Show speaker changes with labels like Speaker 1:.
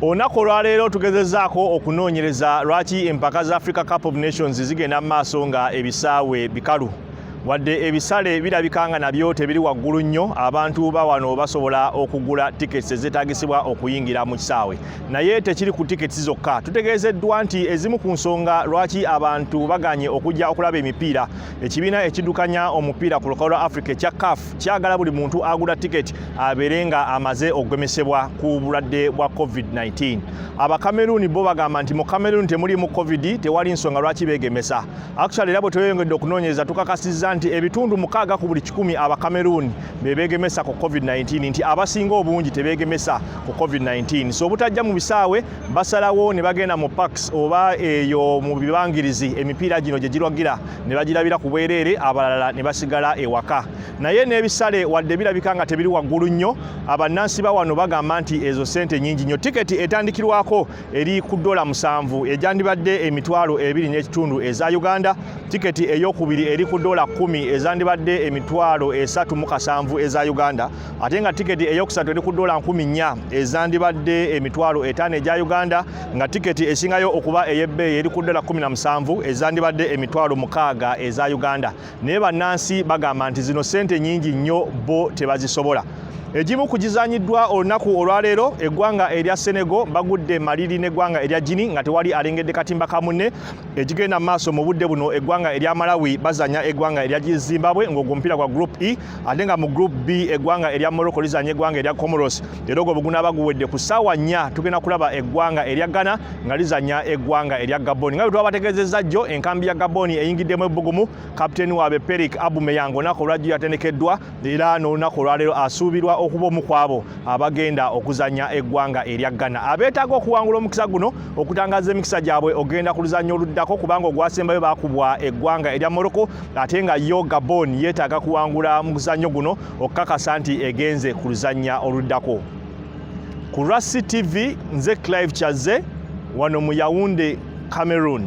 Speaker 1: Olunaku olwaleero tugezezaako okunoonyereza lwaki empaka za Africa Cup of Nations zigenda mu maaso nga ebisaawe bikalu. Wadde ebisale birabika nga nabyo tebiri waggulu nnyo, abantu bawano basobola okugula tiketi ezetagisibwa okuyingira mu kisaawe. Naye tekiri ku tiketi zokka. Tutegeezeddwa nti ezimu ku nsonga lwaki abantu baganye okujja okulaba emipiira. Ekibiina ekiddukanya omupiira ku lukalu lwa Africa ekya CAF kyagala buli muntu agula tiketi abeere nga amaze okugemesebwa ku bulwadde bwa COVID-19. Abakameruni bo bagamba nti mu Cameroon temulimu COVID, tewali nsonga lwaki beegemesa. Actually era bwe tweyongedde okunoonyereza tukakasizza nti ebitundu 6 ku buli 10 Abakameruni beegemesa ku COVID-19, nti abasinga obungi tebeegemesa ku COVID-19. So obutajja mu bisaawe basalawo ne bagenda mu parks oba eyo mu bibangirizi emipiira gino gye girwagira ne bagirabira ku bwereere, abalala ne basigala ewaka. Naye n'ebisale wadde birabika nga tebiri waggulu nnyo, abannansi bawano bagamba nti ezo ssente nnyingi nnyo. Tiketi etandikirwako eri ku $7 ejandibadde emitwalo 2.5 eza Uganda. Tiketi ey'okubiri eri ku $10 ezandibadde emitwalo 3.7 eza Uganda. Ate nga tiketi ey'okusatu eri ku $4 ezandibadde emitwalo 5 eza Uganda, nga tiketi esingayo okuba ey'ebbeeyi eri ku $17 ezandibadde emitwalo 6 eza Uganda. Naye bannansi bagamba nti zino ssente nnyingi nnyo bo tebazisobola. Egimu kugizanyiddwa olunaku olwaleero, eggwanga erya Senegal bagudde maliri n'eggwanga erya Guinea nga tewali alengedde katimba ka munne. Egigenda maaso mu budde buno eggwanga erya Malawi bazanya eggwanga erya Zimbabwe ng'ogwo omupiira gwa Group E, ate nga mu Group B eggwanga erya Morocco lizanya eggwanga erya Comoros. Era ogwo bugunaaba guwedde ku ssaawa 4 tugenda kulaba eggwanga erya Ghana nga lizanya eggwanga erya Gabon. Nga bwe twabategeezezza jjo, enkambi ya Gabon eyingiddemu ebbugumu, kapiteeni waabwe Perik Aubameyang olunaku olwajjo yatendekeddwa, era n'olunaku olwaleero asuubirwa okuba omu kwabo abagenda okuzanya eggwanga erya Ghana. Abeetaaga okuwangula omukisa guno okutangaza emikisa gyabwe ogenda ku luzannya oluddako, kubanga ogwasembayo baakubwa eggwanga erya Morocco, ate nga yo Gabon yeetaaga kuwangula mu kuzannyo guno okukakasa nti egenze ku luzannya oluddako. Ku Rasi TV nze Clive Kyaze wano mu Yaounde, Cameroon.